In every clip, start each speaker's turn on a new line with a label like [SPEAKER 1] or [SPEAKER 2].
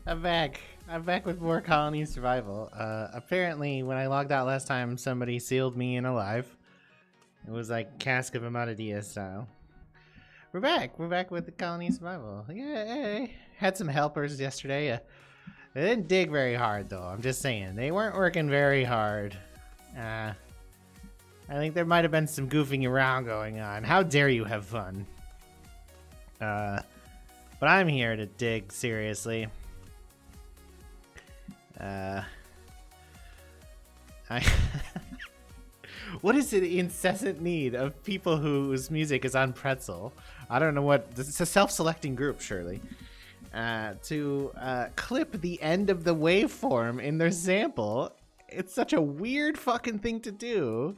[SPEAKER 1] I'm back. I'm back with more colony survival. Apparently, when I logged out last time, somebody sealed me in alive. It was like Cask of Amadeus style. We're back. We're back with the colony survival. Yay! Had some helpers yesterday. They didn't dig very hard, though. I'm just saying. They weren't working very hard. I think there might have been some goofing around going on. How dare you have fun? But I'm here to dig seriously. I what is the incessant need of people whose music is on pretzel? I don't know what. It's a self-selecting group, surely. To clip the end of the waveform in their sample. It's such a weird fucking thing to do.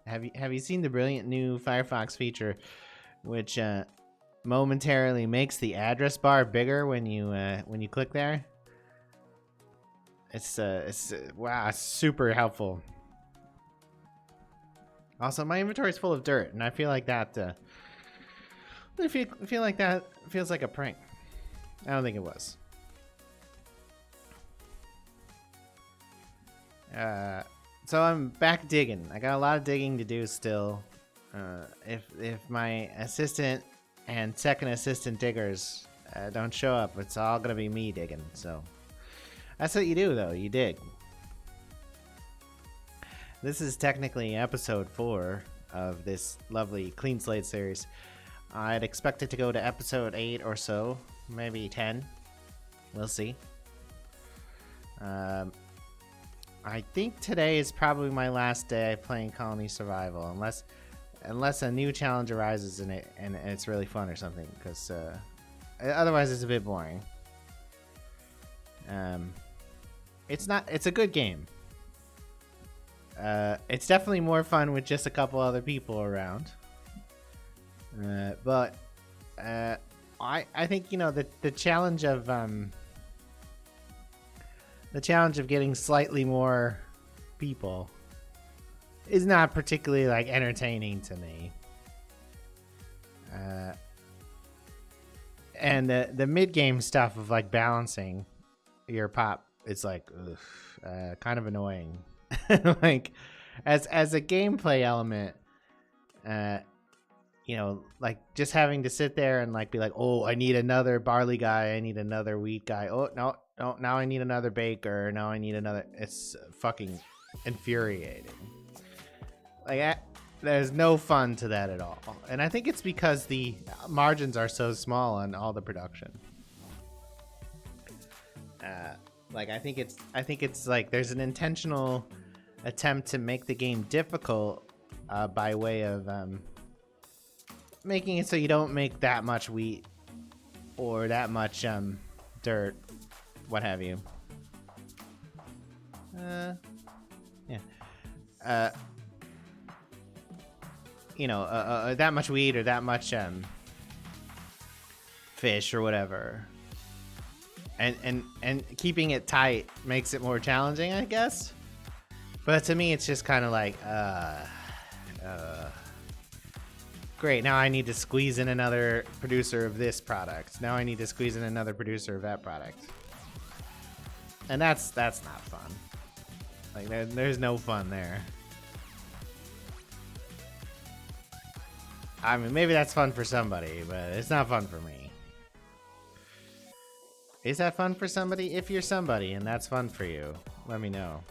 [SPEAKER 1] Have you seen the brilliant new Firefox feature, which momentarily makes the address bar bigger when you click there? It's wow, super helpful. Also, my inventory is full of dirt, and I feel like that. I feel like that feels like a prank. I don't think it was. So I'm back digging. I got a lot of digging to do still. If my assistant and second assistant diggers don't show up, it's all gonna be me digging. So that's what you do, though. You dig. This is technically episode 4 of this lovely Clean Slate series. I'd expect it to go to episode 8 or so, maybe 10. We'll see. I think today is probably my last day playing Colony Survival, unless a new challenge arises in it and it's really fun or something, because otherwise it's a bit boring. It's a good game. It's definitely more fun with just a couple other people around. But I think, you know, the challenge of getting slightly more people is not particularly like entertaining to me. And the mid game stuff of like balancing your pop, it's like kind of annoying. Like as a gameplay element, you know, like just having to sit there and like be like, oh, I need another barley guy, I need another wheat guy. Oh no, now I need another baker. Now I need another. It's fucking infuriating. Like there's no fun to that at all, and I think it's because the margins are so small on all the production. Like I think it's like there's an intentional attempt to make the game difficult by way of making it so you don't make that much wheat or that much dirt, what have you. Yeah. You know, that much wheat or that much fish or whatever. And keeping it tight makes it more challenging, I guess. But to me, it's just kind of like, great, now I need to squeeze in another producer of this product. Now I need to squeeze in another producer of that product. And that's not fun. Like, there's no fun there. I mean, maybe that's fun for somebody, but it's not fun for me. Is that fun for somebody? If you're somebody and that's fun for you, let me know.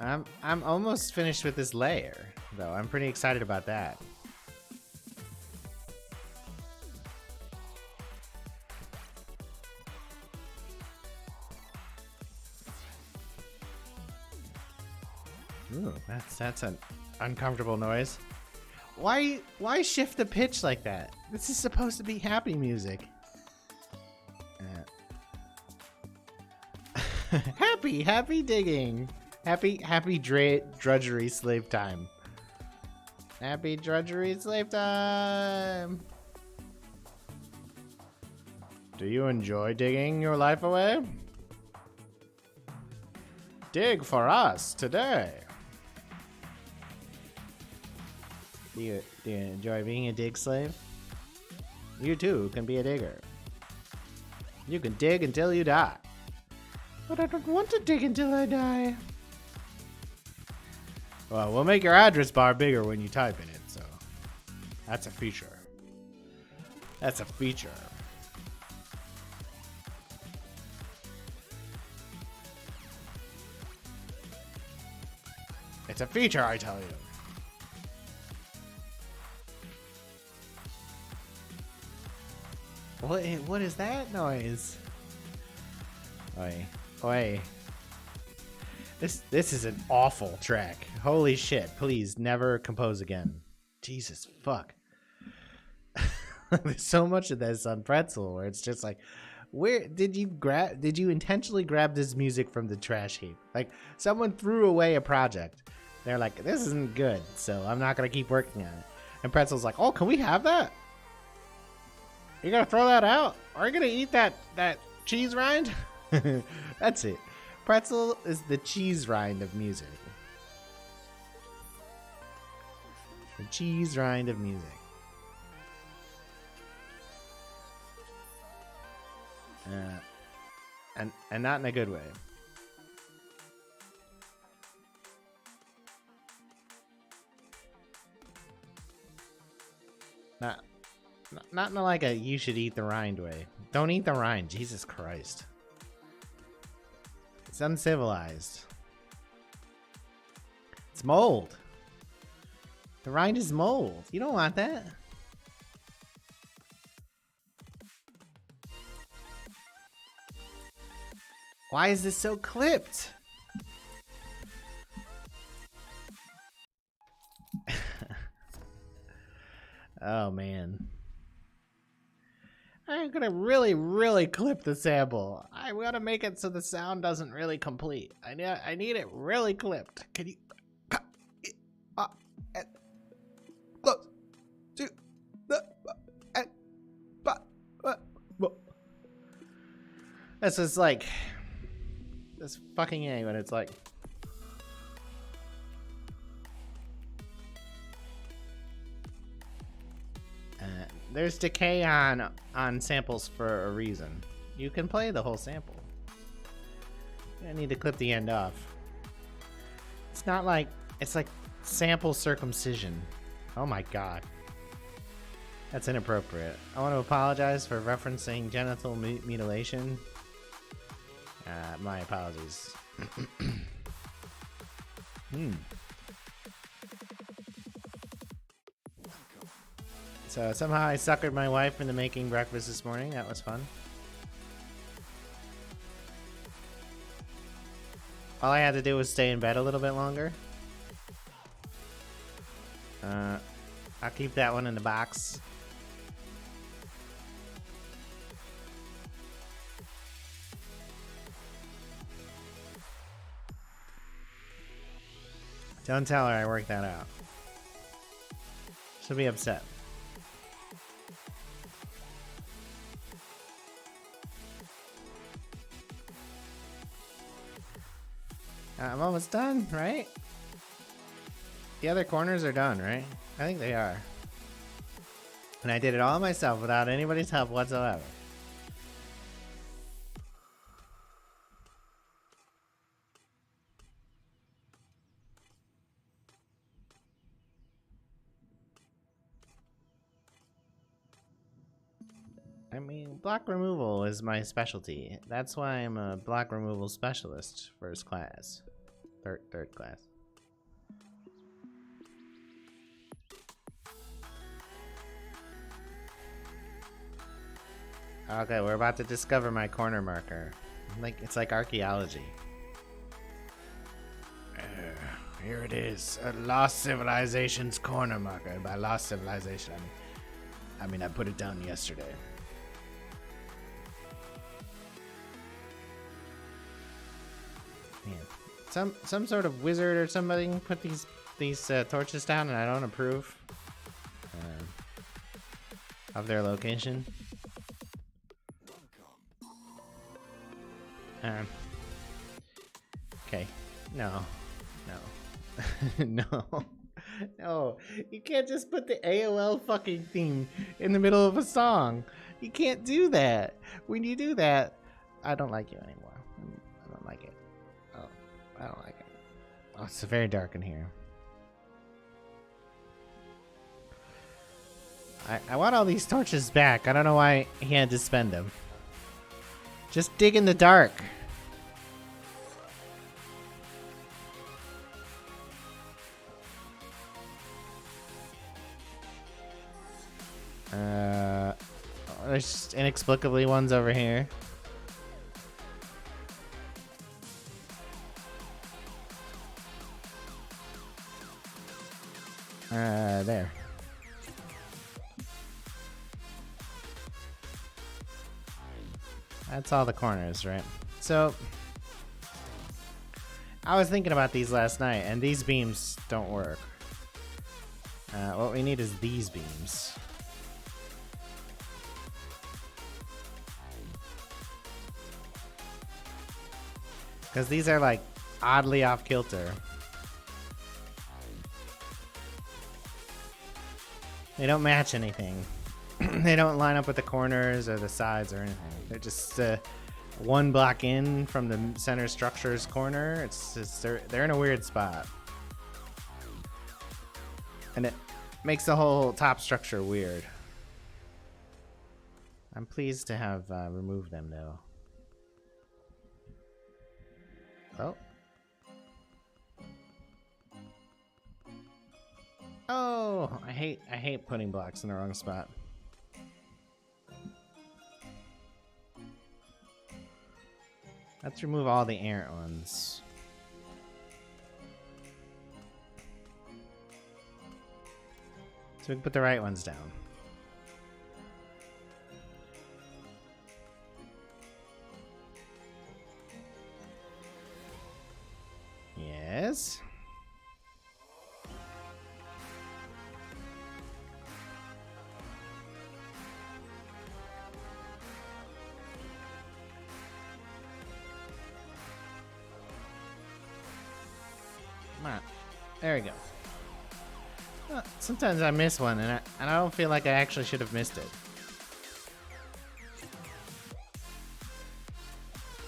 [SPEAKER 1] I'm almost finished with this layer, though. I'm pretty excited about that. Ooh, that's an uncomfortable noise. Why shift the pitch like that? This is supposed to be happy music. Happy digging. Happy drudgery slave time. Happy drudgery slave time. Do you enjoy digging your life away? Dig for us today. Do you enjoy being a dig slave? You too can be a digger. You can dig until you die. But I don't want to dig until I die. Well, we'll make your address bar bigger when you type in it, so that's a feature. That's a feature. It's a feature, I tell you. What is that noise? Oi. Oi. This is an awful track. Holy shit. Please never compose again. Jesus fuck. There's so much of this on Pretzel where it's just like, where did you intentionally grab this music from the trash heap? Like, someone threw away a project. They're like, this isn't good, so I'm not gonna keep working on it. And Pretzel's like, oh, can we have that? You're gonna throw that out? Are you gonna eat that cheese rind? That's it. Pretzel is the cheese rind of music. The cheese rind of music. And not in a good way. Not in like a you should eat the rind way. Don't eat the rind, Jesus Christ. It's uncivilized. It's mold. The rind is mold. You don't want that. Why is this so clipped? Oh man. I'm gonna really clip the sample. I want to make it so the sound doesn't really complete. I need it really clipped. Can you close to the This is like this fucking A when it's like there's decay on samples for a reason. You can play the whole sample. I need to clip the end off. It's not like it's like sample circumcision. Oh my god. That's inappropriate. I want to apologize for referencing genital mutilation. My apologies. So somehow I suckered my wife into making breakfast this morning. That was fun. All I had to do was stay in bed a little bit longer. I'll keep that one in the box. Don't tell her I worked that out. She'll be upset. I'm almost done, right? The other corners are done, right? I think they are. And I did it all myself without anybody's help whatsoever. I mean, block removal is my specialty. That's why I'm a block removal specialist, first class. Third class. Okay, we're about to discover my corner marker. It's like archaeology. Here it is, a Lost Civilization's corner marker. By Lost Civilization, I mean I put it down yesterday. Man, some sort of wizard or somebody put these torches down, and I don't approve of their location. Okay, no, no. No, you can't just put the AOL fucking theme in the middle of a song. You can't do that. When you do that, I don't like you anymore. I don't like it. Oh, I don't like it. Oh, it's very dark in here. I want all these torches back. I don't know why he had to spend them. Just dig in the dark. There's just inexplicably ones over here. There. That's all the corners, right? So, I was thinking about these last night, and these beams don't work. What we need is these beams. Because these are, like, oddly off-kilter. They don't match anything. They don't line up with the corners or the sides or anything. They're just one block in from the center structure's corner. It's just they're in a weird spot, and it makes the whole top structure weird. I'm pleased to have removed them though. Oh. Oh, I hate putting blocks in the wrong spot. Let's remove all the errant ones. So we can put the right ones down. Yes. Come on. There we go. Sometimes I miss one, and I don't feel like I actually should have missed it.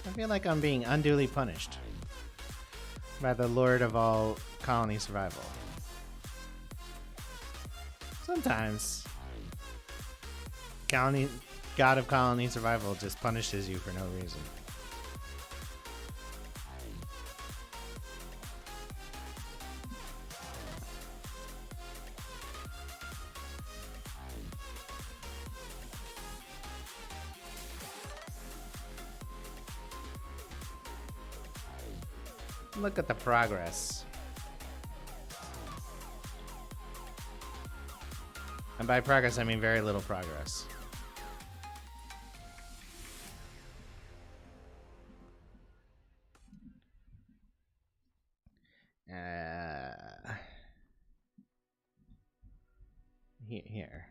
[SPEAKER 1] I feel like I'm being unduly punished by the Lord of all colony survival. Sometimes, God of colony survival just punishes you for no reason. Look at the progress. And by progress, I mean very little progress. Here.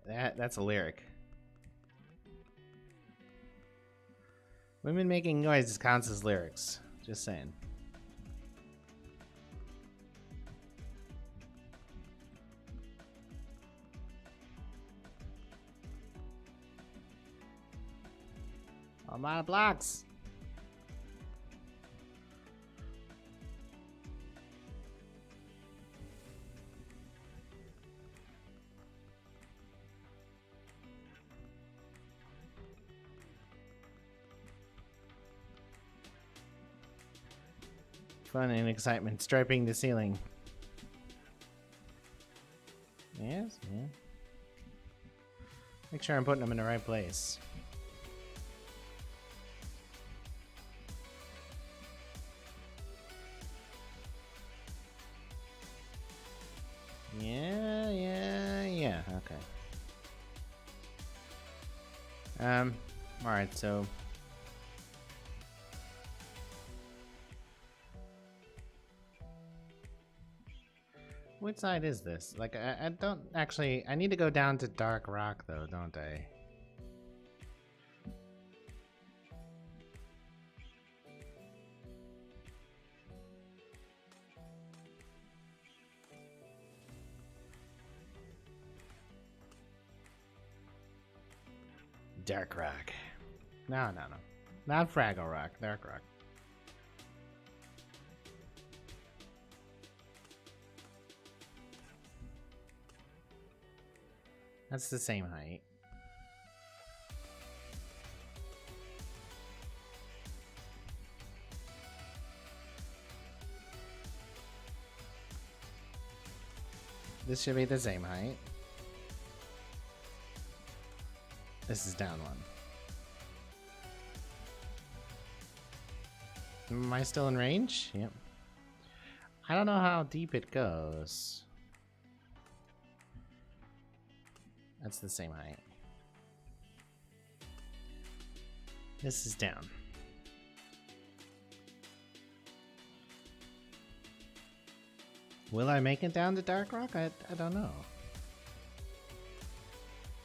[SPEAKER 1] That's a lyric. Women making noises counts as lyrics. Just saying. I'm out of blocks. Fun and excitement striping the ceiling. Yes, yeah. Make sure I'm putting them in the right place. Yeah. Okay. All right. So. Which side is this? Like, I don't actually... I need to go down to Dark Rock, though, don't I? Dark Rock. No. Not Fraggle Rock. Dark Rock. That's the same height. This should be the same height. This is down one. Am I still in range? Yep. I don't know how deep it goes. That's the same height. This is down. Will I make it down to Dark Rock? I don't know.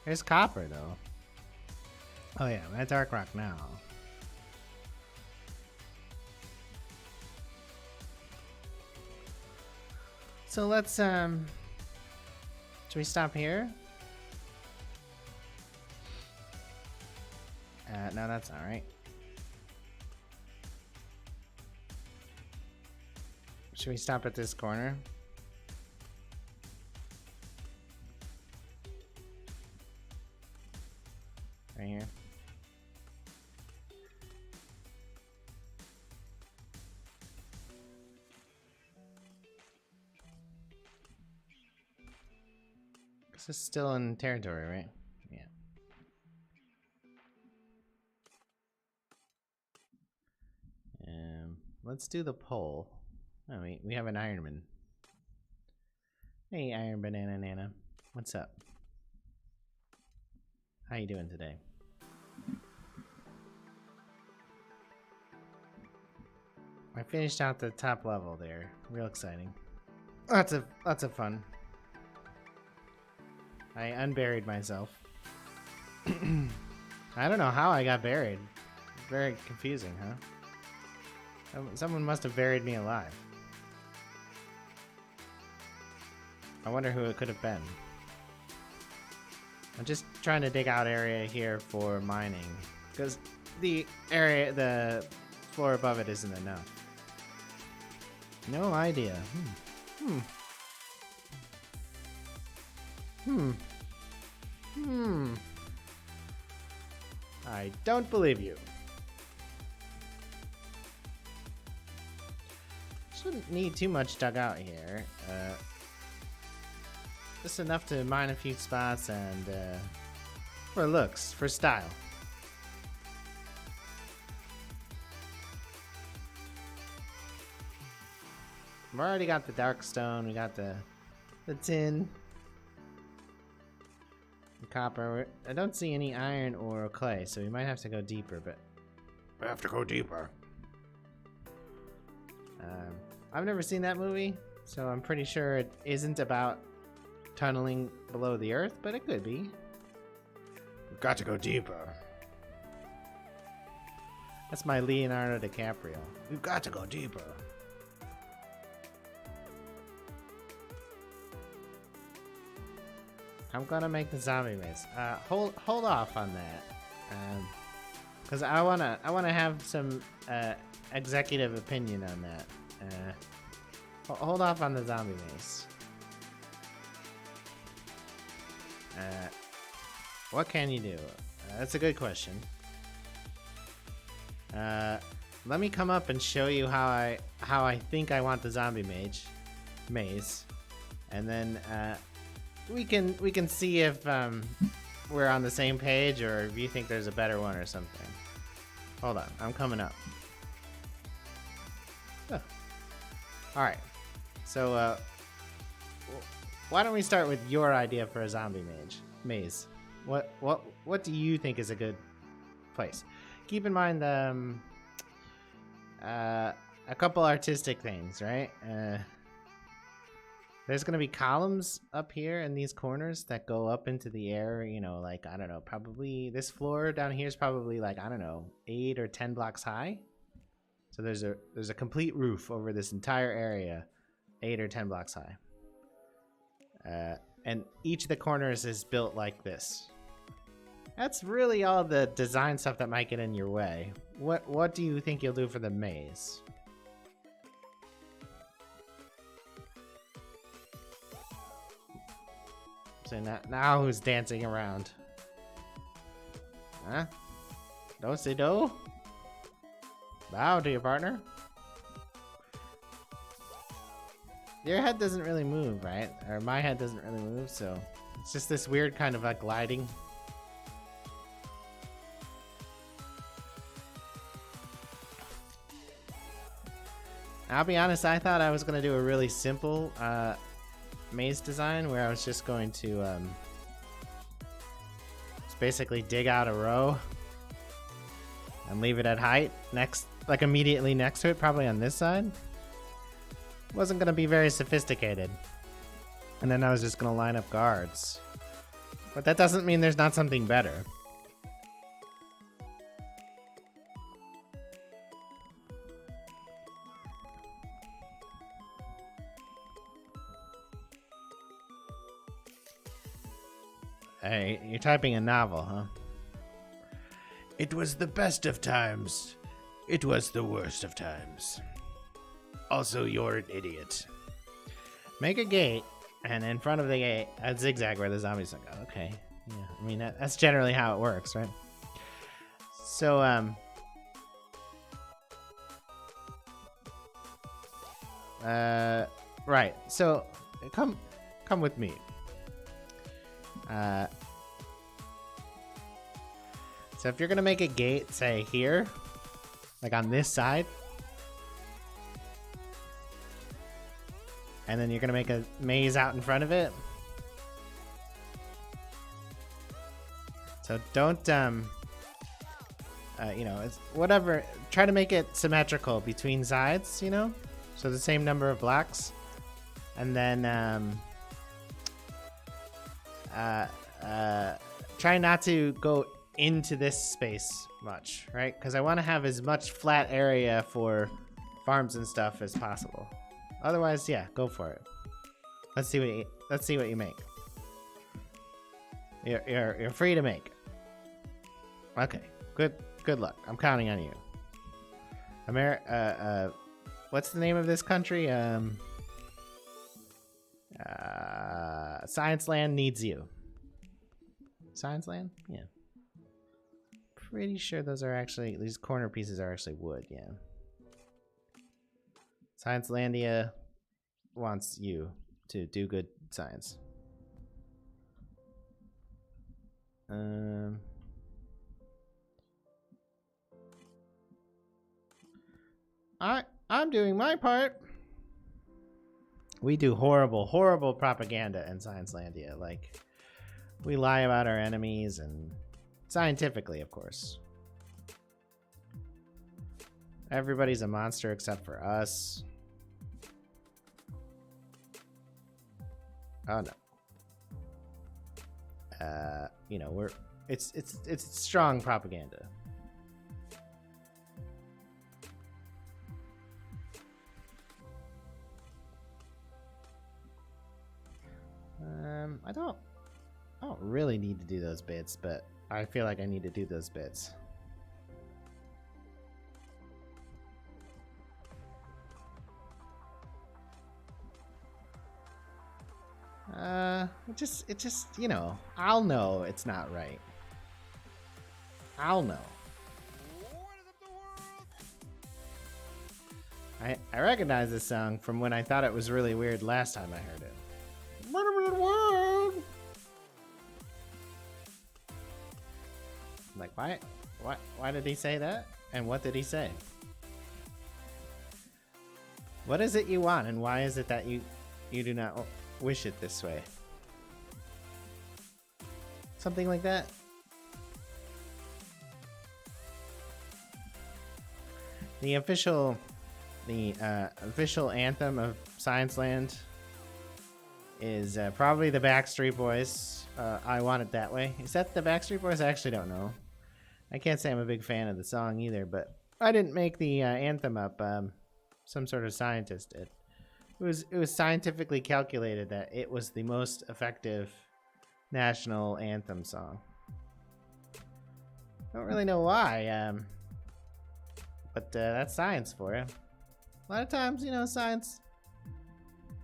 [SPEAKER 1] There's copper though. Oh yeah, I'm at Dark Rock now. So let's should we stop here? No, that's all right. Should we stop at this corner? Right here. This is still in territory, right? Yeah. Let's do the pole. Oh wait, we have an Ironman. Hey, Iron Banana Nana. What's up? How you doing today? I finished out the top level there. Real exciting. Lots of fun. I unburied myself. I don't know how I got buried. Very confusing, huh? Someone must have buried me alive. I wonder who it could have been. I'm just trying to dig out area here for mining, because the floor above it isn't enough. No idea. I don't believe you. Shouldn't need too much dug out here. Just enough to mine a few spots and for looks, for style. We've already got the dark stone, we got the tin, the copper. I don't see any iron or clay, so we might have to go deeper, but we have to go deeper. I've never seen that movie, so I'm pretty sure it isn't about tunneling below the earth, but it could be. We've got to go deeper. That's my Leonardo DiCaprio. We've got to go deeper. I'm gonna make the zombie maze. Hold off on that, because I wanna have some executive opinion on that. Hold off on the zombie maze. What can you do? That's a good question. Let me come up and show you how I think I want the zombie maze, and then we can see if we're on the same page or if you think there's a better one or something. Hold on, I'm coming up. Oh. All right, so why don't we start with your idea for a zombie maze? What do you think is a good place? Keep in mind a couple artistic things, right? There's gonna be columns up here in these corners that go up into the air. You know, like I don't know, probably this floor down here is probably like I don't know, 8 or 10 blocks high. So there's a complete roof over this entire area, 8 or 10 blocks high. And each of the corners is built like this. That's really all the design stuff that might get in your way. What do you think you'll do for the maze? So now who's dancing around? Huh? Do-si-do? Bow to your partner? Your head doesn't really move, right? Or my head doesn't really move, so it's just this weird kind of like gliding. I'll be honest, I thought I was going to do a really simple maze design where I was just going to just basically dig out a row and leave it at height next, like immediately next to it, probably on this side. Wasn't going to be very sophisticated. And then I was just going to line up guards. But that doesn't mean there's not something better. Hey, you're typing a novel, huh? It was the best of times. It was the worst of times. Also, you're an idiot. Make a gate, and in front of the gate, a zigzag where the zombies don't go. Okay. Yeah, I mean, that's generally how it works, right? So, right. So, come with me. So if you're gonna make a gate, say here, like on this side, and then you're gonna make a maze out in front of it. So don't, you know, it's whatever. Try to make it symmetrical between sides, you know, so the same number of blocks, and then try not to go into this space much, right? Because I want to have as much flat area for farms and stuff as possible. Otherwise, yeah, go for it. Let's see what you make. You're free to make. Okay, good luck. I'm counting on you. What's the name of this country? Science Land needs you. Science Land? Yeah. Pretty sure those are actually, these corner pieces are actually wood, yeah. Science Landia wants you to do good science. I'm doing my part. We do horrible propaganda in Science Landia. Like, we lie about our enemies, and scientifically, of course. Everybody's a monster except for us. Oh no. You know, it's strong propaganda. I don't really need to do those bits, but I feel like I need to do those bits. It just, you know, I'll know it's not right. I'll know. I recognize this song from when I thought it was really weird last time I heard it. Like, why did he say that? And what did he say? What is it you want, and why is it that you do not wish it this way? Something like that. The official anthem of Science Land is probably the Backstreet Boys. I Want It That Way. Is that the Backstreet Boys? I actually don't know. I can't say I'm a big fan of the song either, but I didn't make the anthem up. Some sort of scientist did. It was scientifically calculated that it was the most effective national anthem song. Don't really know why, but that's science for you. A lot of times, you know, science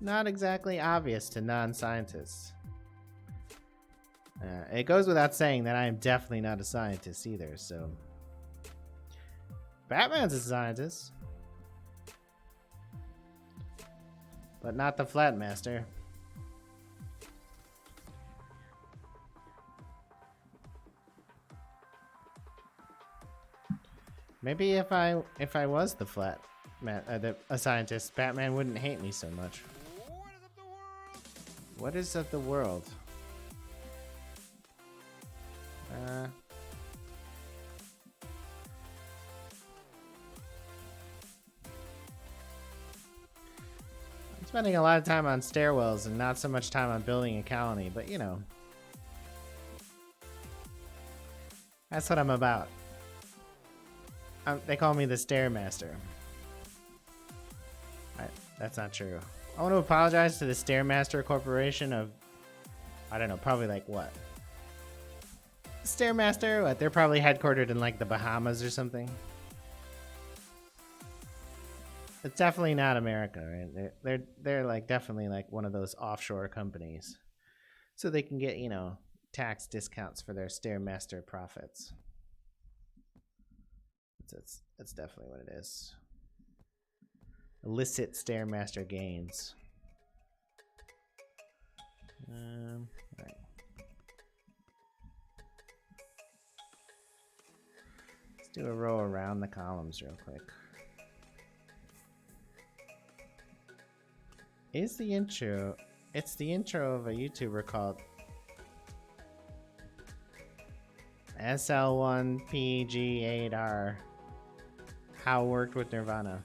[SPEAKER 1] not exactly obvious to non-scientists. It goes without saying that I am definitely not a scientist either, so... Batman's a scientist. But not the Flatmaster. Maybe if I was the a scientist, Batman wouldn't hate me so much. What is of the world? I'm spending a lot of time on stairwells and not so much time on building a colony, but you know, that's what I'm about. They call me the Stairmaster. That's not true. I want to apologize to the Stairmaster Corporation of, I don't know, probably like what? Stairmaster? What? They're probably headquartered in like the Bahamas or something. It's definitely not America, right? They're like definitely like one of those offshore companies, so they can get, you know, tax discounts for their Stairmaster profits. That's definitely what it is. Illicit Stairmaster gains. Right. Let's do a row around the columns real quick. It's the intro of a YouTuber called SL1PG8R. How worked with Nirvana.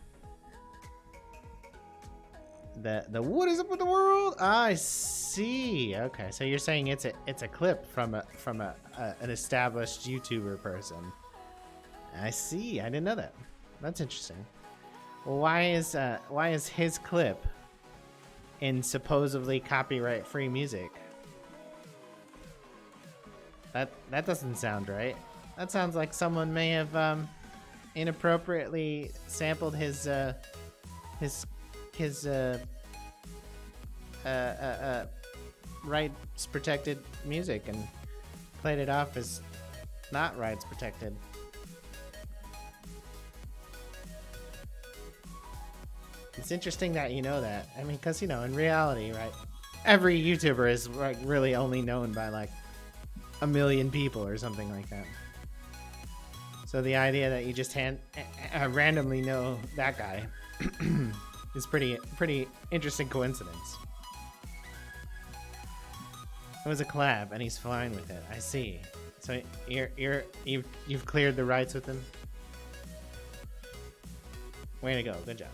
[SPEAKER 1] The what is up with the world? I see. Okay, so you're saying it's a clip from an established YouTuber person. I see. I didn't know that. That's interesting. Well, why is his clip in supposedly copyright-free music? That doesn't sound right. That sounds like someone may have inappropriately sampled his rights protected music and played it off as not rights protected. It's interesting that you know that. I mean, because, you know, in reality, right, every YouTuber is like really only known by like 1 million people or something like that. So the idea that you just randomly know that guy is pretty interesting coincidence. It was a collab, and he's fine with it. I see. So you've cleared the rights with him. Way to go! Good job.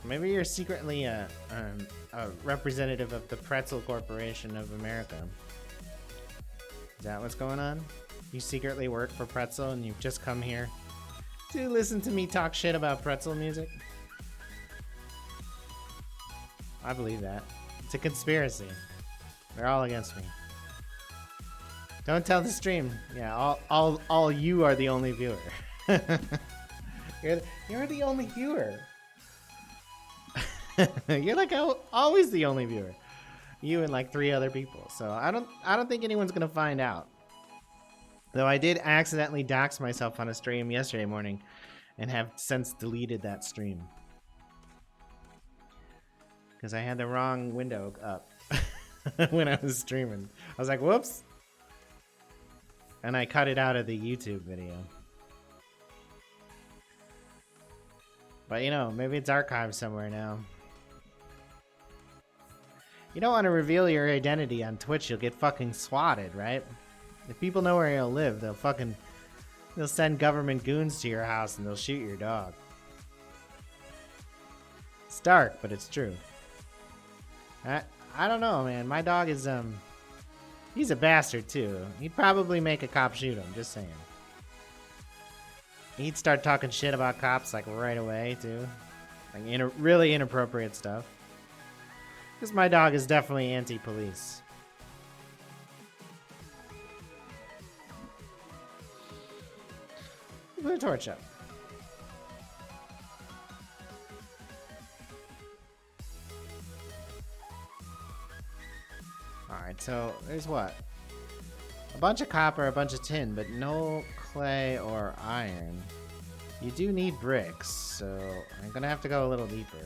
[SPEAKER 1] Maybe you're secretly a representative of the Pretzel Corporation of America. Is that what's going on? You secretly work for Pretzel and you've just come here to listen to me talk shit about pretzel music? I believe that. It's a conspiracy. They're all against me. Don't tell the stream. Yeah, all you are the only viewer. You're the only viewer. You're like always the only viewer. You and like 3 other people. So I don't think anyone's gonna find out. Though I did accidentally dox myself on a stream yesterday morning and have since deleted that stream. Because I had the wrong window up when I was streaming. I was like, whoops. And I cut it out of the YouTube video. But you know, maybe it's archived somewhere now. You don't want to reveal your identity on Twitch, you'll get fucking swatted, right? If people know where you'll live, they'll send government goons to your house and they'll shoot your dog. It's dark, but it's true. I don't know, man. My dog is he's a bastard too. He'd probably make a cop shoot him, just saying. He'd start talking shit about cops like right away too. Like really inappropriate stuff. Because my dog is definitely anti-police. blue torch up. Alright, so there's what? A bunch of copper, a bunch of tin, but no clay or iron. You do need bricks, so I'm gonna have to go a little deeper.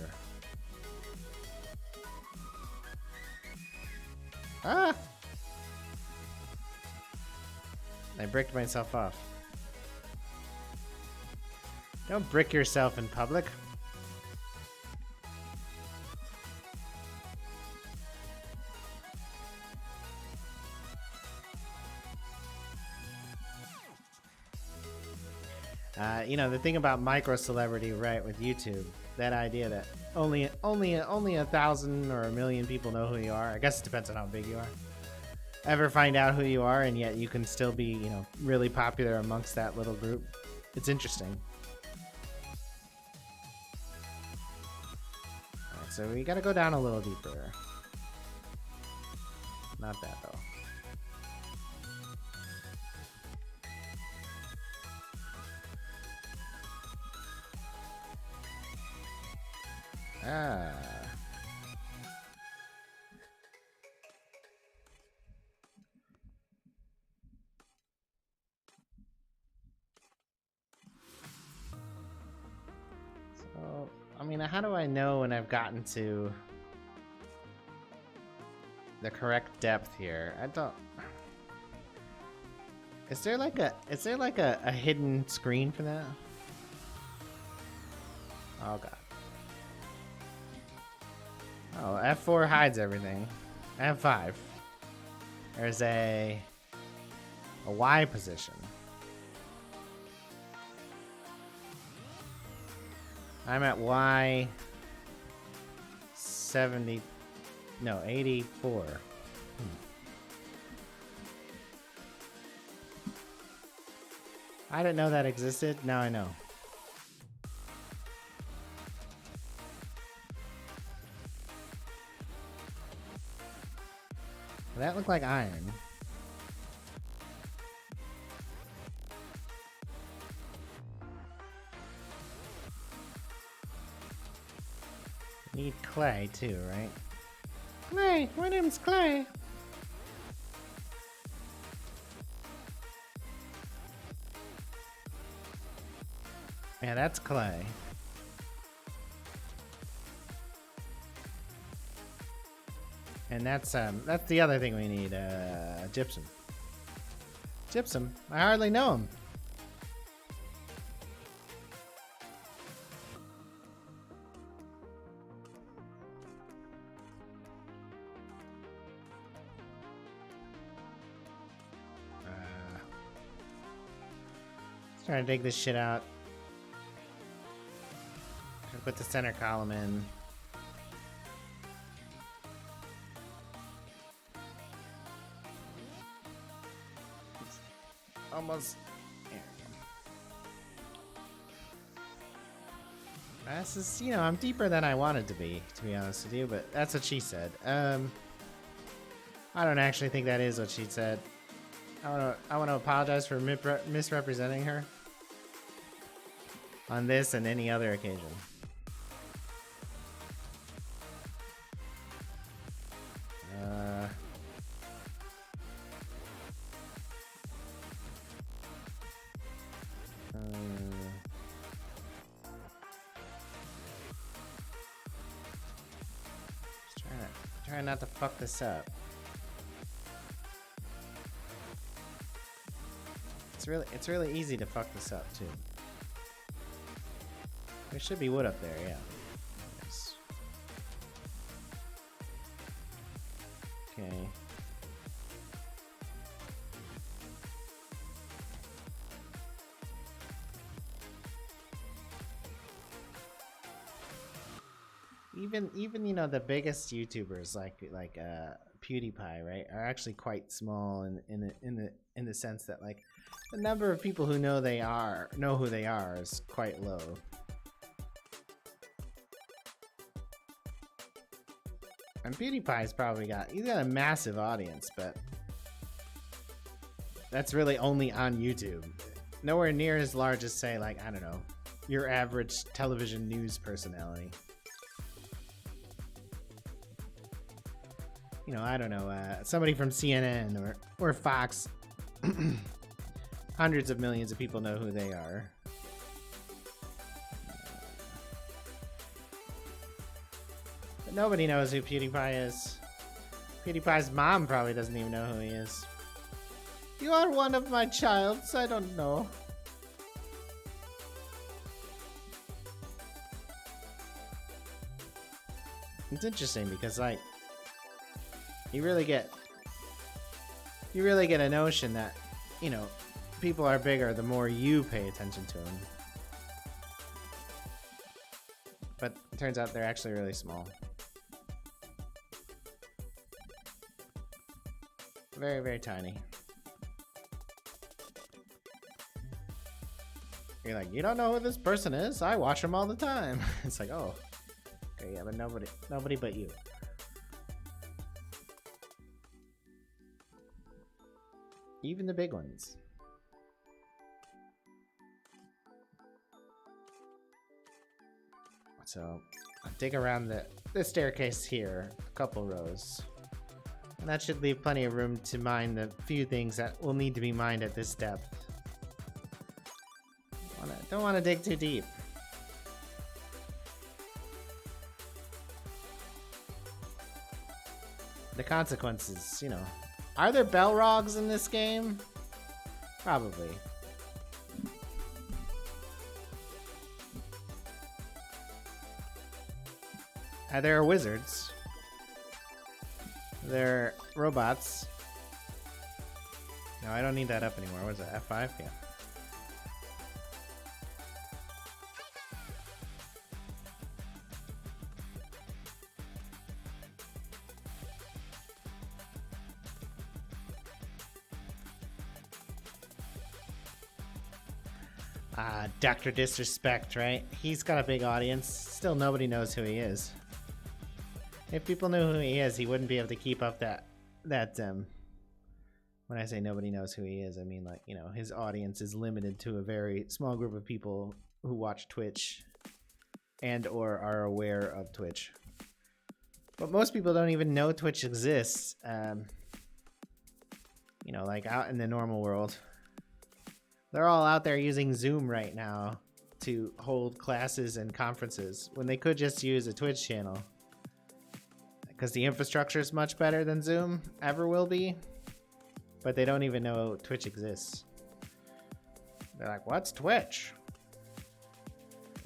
[SPEAKER 1] Ah! I bricked myself off. Don't brick yourself in public. You know, the thing about micro celebrity, right, with YouTube, that idea that only 1,000 or 1,000,000 people know who you are. I guess it depends on how big you are. Ever find out who you are, and yet you can still be, you know, really popular amongst that little group. It's interesting. Alright, so we gotta go down a little deeper. Not that though. Ah. So, I mean, how do I know when I've gotten to the correct depth here? I don't. Is there like a hidden screen for that? Oh god. Oh, F4 hides everything. F5. There's a Y position. I'm at Y 70. No, 84. I didn't know that existed. Now I know. That looked like iron. Need clay too, right? Clay! My name's Clay! Yeah, that's clay. And that's the other thing we need, gypsum. Gypsum? I hardly know him. Let's try to dig this shit out. Put the center column in. Almost. There we go. This is, you know, I'm deeper than I wanted to be honest with you, but that's what she said. I don't actually think that is what she said. I want to apologize for misrepresenting her on this and any other occasion. Try not to fuck this up. It's really easy to fuck this up too. There should be wood up there, yeah. Nice. Okay. Even you know the biggest YouTubers like PewDiePie, right, are actually quite small in the sense that like the number of people who know who they are is quite low. And PewDiePie's probably he's got a massive audience, but that's really only on YouTube. nowhere near as large as, say, like, I don't know, your average television news personality. You know, I don't know, somebody from CNN or Fox. Hundreds of millions of people know who they are. But nobody knows who PewDiePie is. PewDiePie's mom probably doesn't even know who he is. You are one of my childs, I don't know. It's interesting because, like, you really get a notion that, you know, people are bigger the more you pay attention to them. But it turns out they're actually really small. Very, very tiny. You're like, you don't know who this person is? I watch them all the time. It's like, oh, okay, yeah, but nobody but you. Even the big ones. So I'll dig around the staircase here, a couple rows. And that should leave plenty of room to mine the few things that will need to be mined at this depth. Don't want to dig too deep. The consequences, you know. Are there Balrogs in this game? Probably. There are wizards. There are robots. No, I don't need that up anymore. What is that? F5? Yeah. Dr. Disrespect, right? He's got a big audience. Still nobody knows who he is. If people knew who he is, he wouldn't be able to keep up that when I say nobody knows who he is, I mean, like, you know, his audience is limited to a very small group of people who watch Twitch and or are aware of Twitch. But most people don't even know Twitch exists. You know, like out in the normal world. They're all out there using Zoom right now to hold classes and conferences when they could just use a Twitch channel. Because the infrastructure is much better than Zoom ever will be. But they don't even know Twitch exists. They're like, what's Twitch?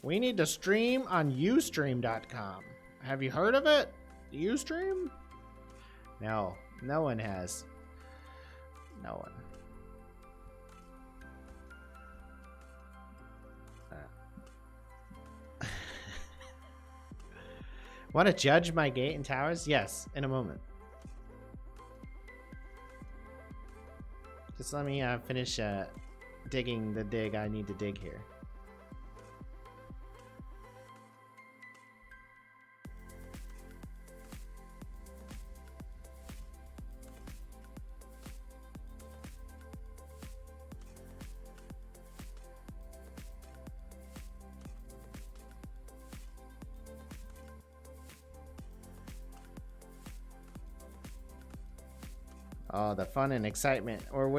[SPEAKER 1] We need to stream on Ustream.com. Have you heard of it? Ustream? No, no one has. No one. Want to judge my gate and towers? Yes, in a moment. Just let me finish digging the dig I need to dig here. Oh, the fun and excitement. We're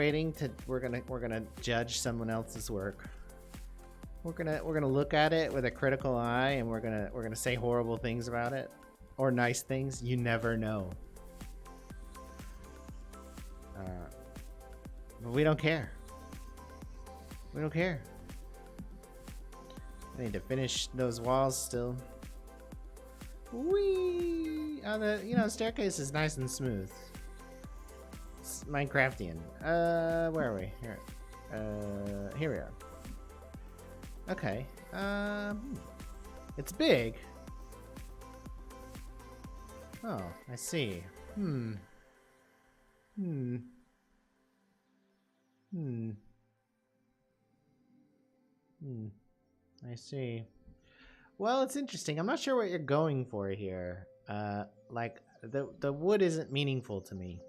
[SPEAKER 1] gonna judge someone else's work. We're gonna look at it with a critical eye, and we're gonna say horrible things about it, or nice things. You never know. But we don't care. We don't care. I need to finish those walls still. Whee! The staircase is nice and smooth. Minecraftian. Where are we? Here. Here we are. Okay. It's big. Oh, I see. I see. Well, it's interesting. I'm not sure what you're going for here. Like the wood isn't meaningful to me.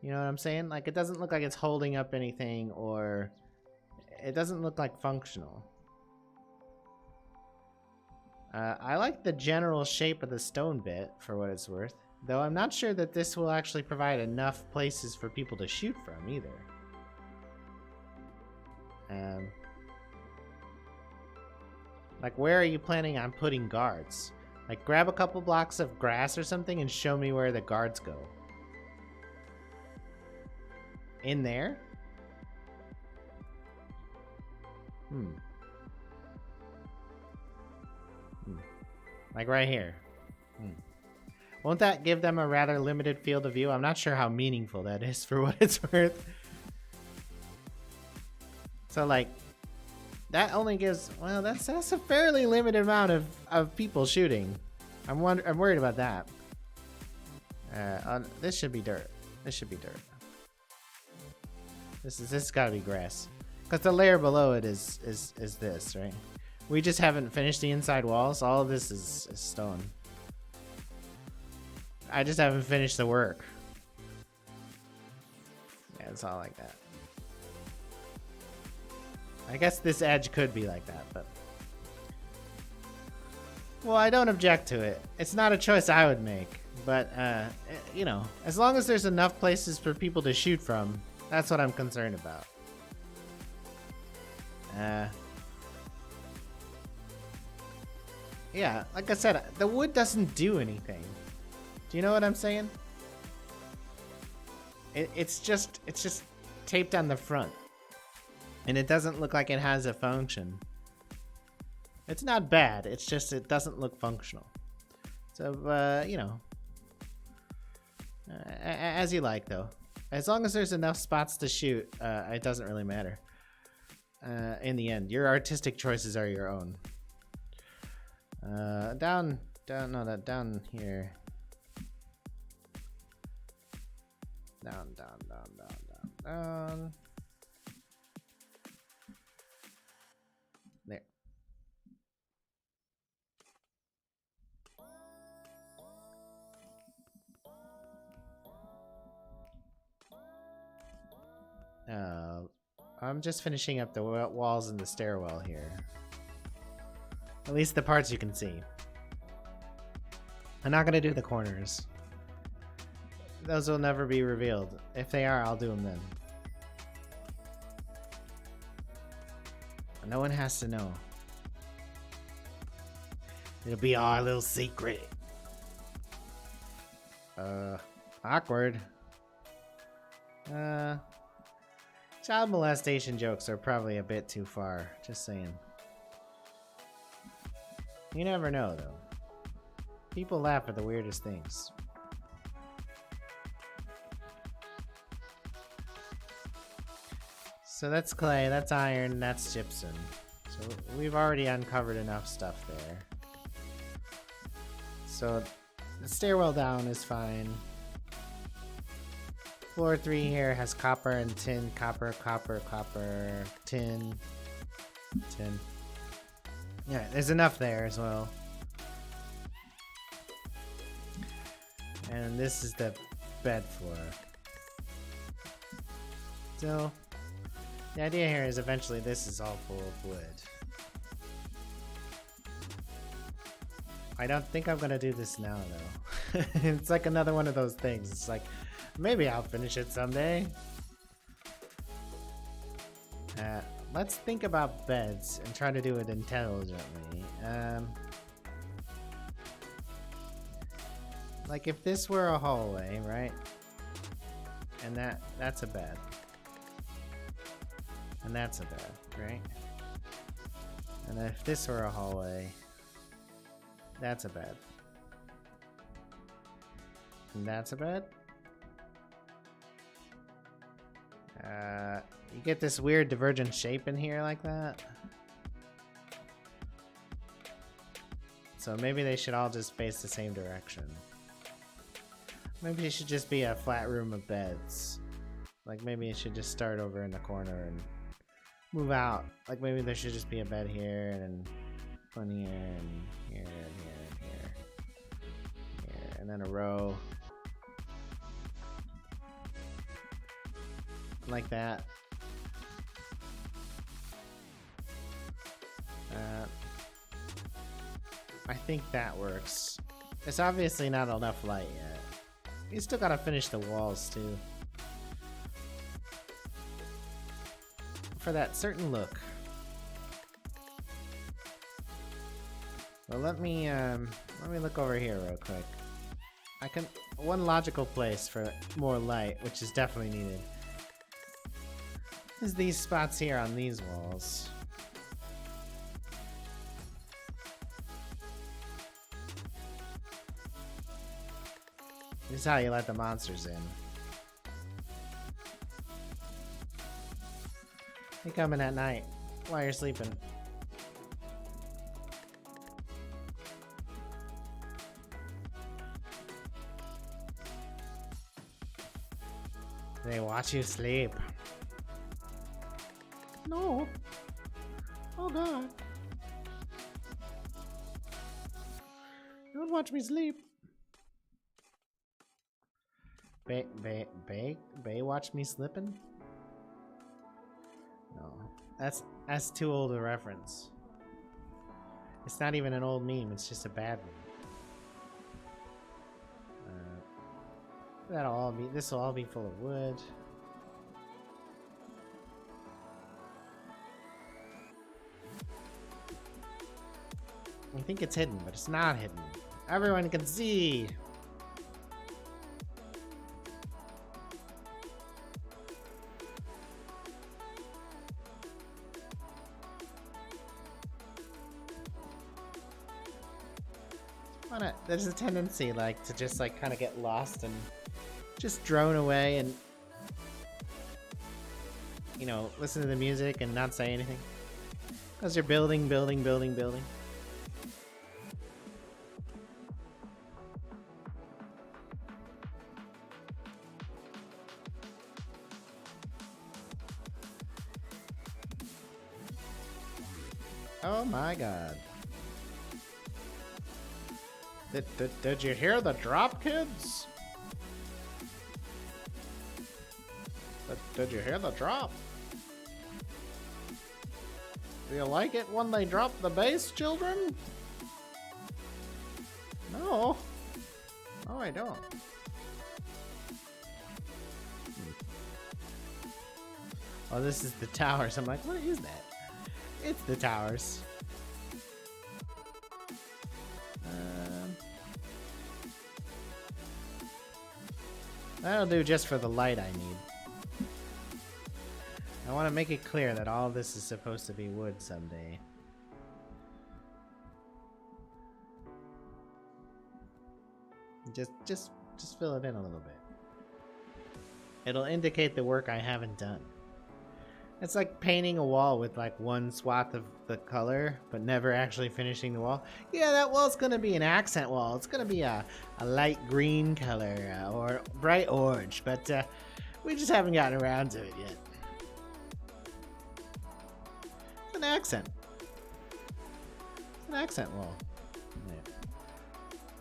[SPEAKER 1] You know what I'm saying? Like, it doesn't look like it's holding up anything, or It doesn't look like functional. I like the general shape of the stone bit, for what it's worth. Though I'm not sure that this will actually provide enough places for people to shoot from, either. Like, where are you planning on putting guards? Like, grab a couple blocks of grass or something and show me where the guards go. In there? Like right here. Won't that give them a rather limited field of view? I'm not sure how meaningful that is for what it's worth. So like, that only gives, well, that's a fairly limited amount of people shooting. I'm worried about that. This should be dirt. This should be dirt. This gotta be grass. Because the layer below it is this, right? We just haven't finished the inside walls. All of this is stone. I just haven't finished the work. Yeah, it's all like that. I guess this edge could be like that, but... Well, I don't object to it. It's not a choice I would make. But, you know, as long as there's enough places for people to shoot from, that's what I'm concerned about. Yeah, like I said, the wood doesn't do anything. Do you know what I'm saying? It's just taped on the front. And it doesn't look like it has a function. It's not bad, it's just it doesn't look functional. So, you know. As you like, though. As long as there's enough spots to shoot, it doesn't really matter. In the end, your artistic choices are your own. Down here. Down. There. I'm just finishing up the walls and the stairwell here. At least the parts you can see. I'm not gonna do the corners. Those will never be revealed. If they are, I'll do them then. No one has to know. It'll be our little secret. Awkward. Child molestation jokes are probably a bit too far. Just saying. You never know, though. People laugh at the weirdest things. So that's clay, that's iron, that's gypsum. So we've already uncovered enough stuff there. So the stairwell down is fine. Floor 3 here has copper and tin, copper, tin. Yeah, there's enough there as well. And this is the bed floor. So the idea here is eventually this is all full of wood. I don't think I'm gonna do this now though. It's like another one of those things. It's like, maybe I'll finish it someday. Let's think about beds and try to do it intelligently. Like if this were a hallway, right? And that's a bed. And that's a bed, right? And if this were a hallway, that's a bed. And that's a bed. You get this weird divergent shape in here like that. So maybe they should all just face the same direction. Maybe it should just be a flat room of beds. Like maybe it should just start over in the corner and move out. Like maybe there should just be a bed here and then one here and here and here and here. Here and then a row. Like that. I think that works. It's obviously not enough light yet. You still gotta finish the walls too. For that certain look. Well, let me look over here real quick. One logical place for more light, which is definitely needed, is these spots here on these walls. This is how you let the monsters in. They come in at night while you're sleeping. They watch you sleep. No. Oh God. Don't watch me sleep. Bay watch me slipping? No. That's too old a reference. It's not even an old meme, it's just a bad meme. This will all be full of wood. I think it's hidden, but it's not hidden. Everyone can see. There's a tendency to just kind of get lost and just drone away and listen to the music and not say anything because you're building. Oh my God. Did you hear the drop, kids? Did you hear the drop? Do you like it when they drop the bass, children? No. Oh, I don't. Oh, this is the towers. I'm like, what is that? It's the towers. That'll do just for the light I need. I want to make it clear that all this is supposed to be wood someday. Just fill it in a little bit. It'll indicate the work I haven't done. It's like painting a wall with one swath of the color, but never actually finishing the wall. Yeah, that wall's gonna be an accent wall. It's gonna be a light green color or bright orange, but we just haven't gotten around to it yet. It's an accent. It's an accent wall. Yeah.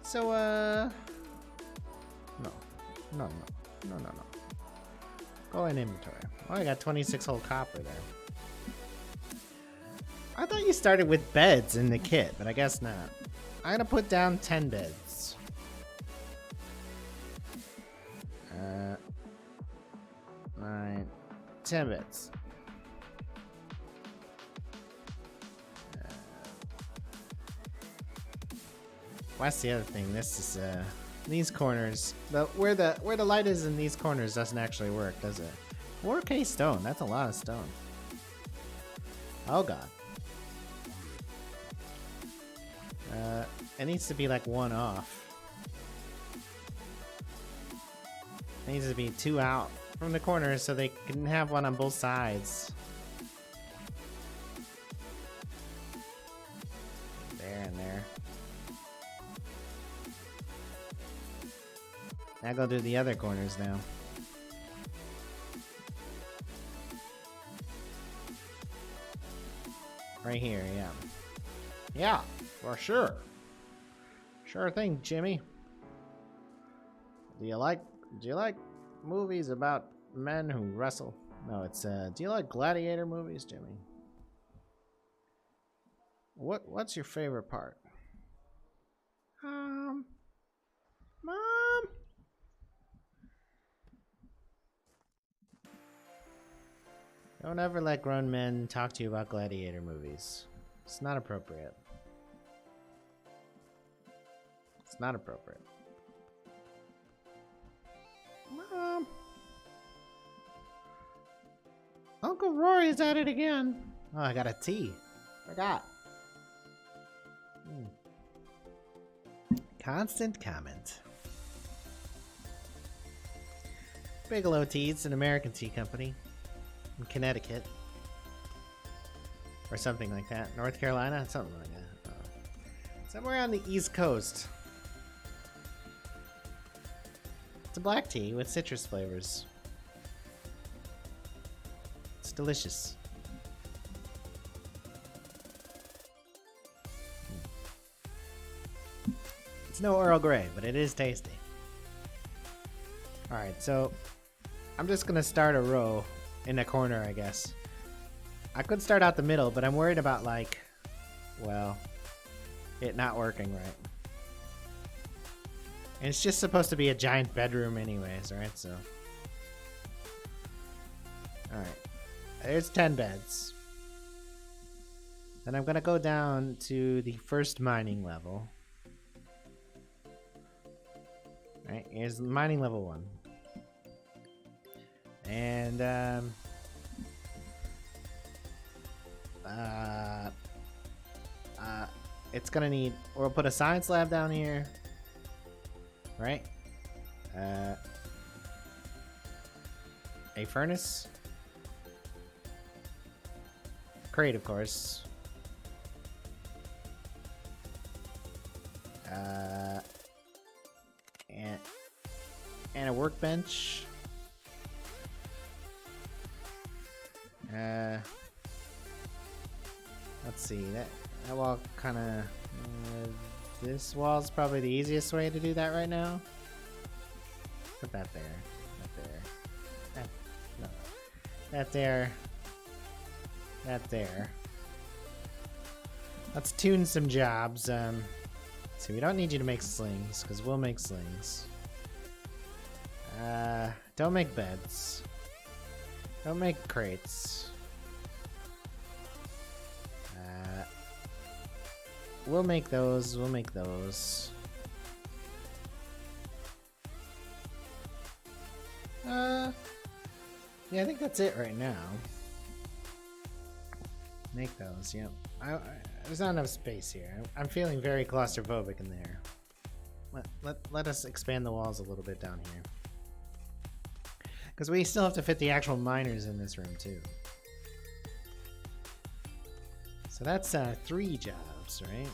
[SPEAKER 1] So, no. Go in inventory. Oh, I got 26 whole copper there. I thought you started with beds in the kit, but I guess not. I'm gonna put down 10 beds. 9, 10 beds. What's the other thing? This is these corners. Where the light is in these corners doesn't actually work, does it? 4K stone. That's a lot of stone. Oh God. It needs to be one off. It needs to be 2 out from the corners so they can have one on both sides. There and there. Now go do the other corners now. Right here, yeah. Yeah, for sure. Sure thing, Jimmy. Do you like movies about men who wrestle? No, it's do you like gladiator movies, Jimmy? What's your favorite part? Mom. Don't ever let grown men talk to you about gladiator movies. It's not appropriate. It's not appropriate. Mom. Uncle Rory's at it again. Oh, I got a tea. Forgot. Constant comment. Bigelow Tea, it's an American tea company in Connecticut. Or something like that. North Carolina? Something like that. Somewhere on the East Coast. It's a black tea with citrus flavors. It's delicious. It's no Earl Grey, but it is tasty. Alright, so I'm just gonna start a row in the corner, I guess. I could start out the middle, but I'm worried about, like, well, it not working right. And it's just supposed to be a giant bedroom anyways, right? So, alright. There's 10 beds. Then I'm gonna go down to the first mining level. Alright, here's mining level 1. And, it's gonna need, we'll put a science lab down here. Right? A furnace. Crate, of course. And a workbench. Let's see, that wall kind of, this wall's probably the easiest way to do that right now. Put that there, no, that there, that there. Let's tune some jobs. So we don't need you to make slings, because we'll make slings. Don't make beds. Don't make crates. We'll make those. We'll make those. Yeah, I think that's it right now. Make those, yep. There's not enough space here. I'm feeling very claustrophobic in there. Let us expand the walls a little bit down here. Because we still have to fit the actual miners in this room, too. So that's 3 jobs, right?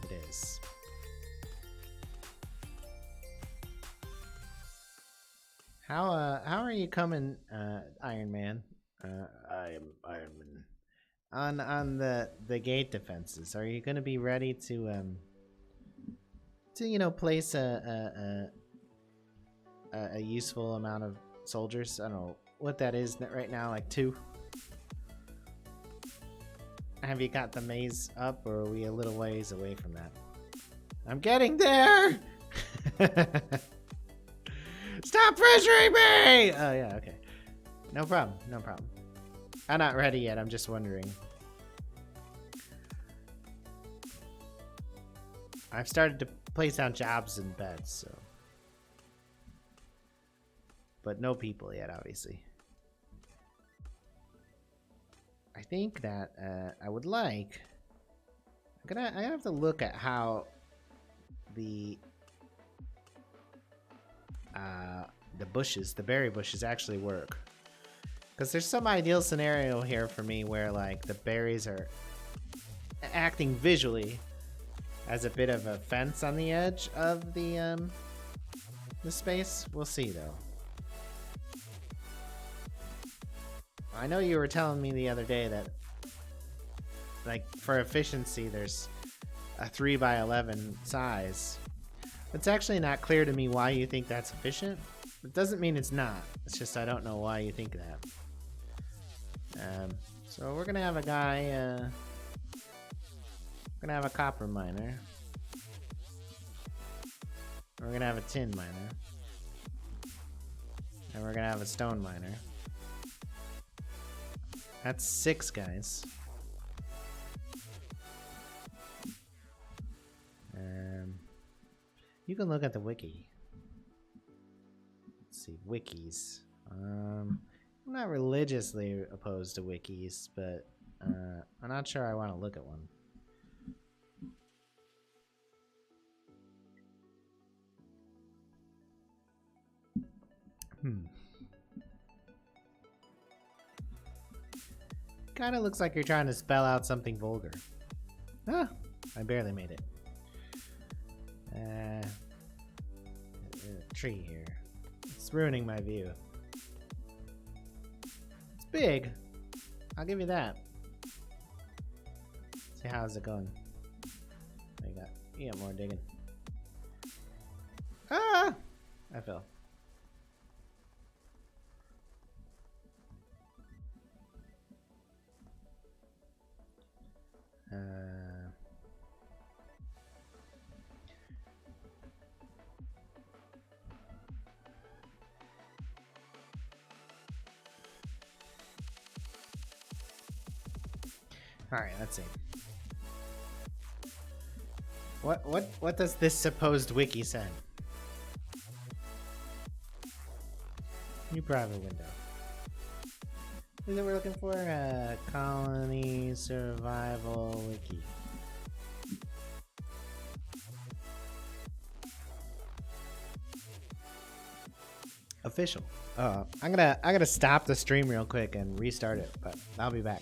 [SPEAKER 1] It is. How are you coming, Iron Man? I am Iron Man. On the gate defenses, are you going to be ready to you know, place a useful amount of soldiers? I don't know what that is right now, like 2. Have you got the maze up, or are we a little ways away from that? I'm getting there! Stop pressuring me! Oh, yeah, okay. No problem, no problem. I'm not ready yet, I'm just wondering. I've started to place down jobs in beds, so. But no people yet, obviously. I think that I would like. I have to look at how the bushes, the berry bushes, actually work. Because there's some ideal scenario here for me where, like, the berries are acting visually as a bit of a fence on the edge of the space. We'll see, though. I know you were telling me the other day that, like, for efficiency, there's a 3x11 size. It's actually not clear to me why you think that's efficient. It doesn't mean it's not. It's just I don't know why you think that. So we're gonna have a guy We're gonna have a copper miner. We're gonna have a tin miner. And we're gonna have a stone miner. That's 6 guys. You can look at the wiki. Let's see, wikis. I'm not religiously opposed to wikis, but I'm not sure I want to look at one. Kinda looks like you're trying to spell out something vulgar. Ah, I barely made it. Tree here. It's ruining my view. It's big. I'll give you that. See, how's it going? You got more digging. Ah! I fell. All right, let's see. What does this supposed wiki say? New private window. Is it we're looking for? Colony survival wiki. Official. I'm gonna stop the stream real quick and restart it, but I'll be back.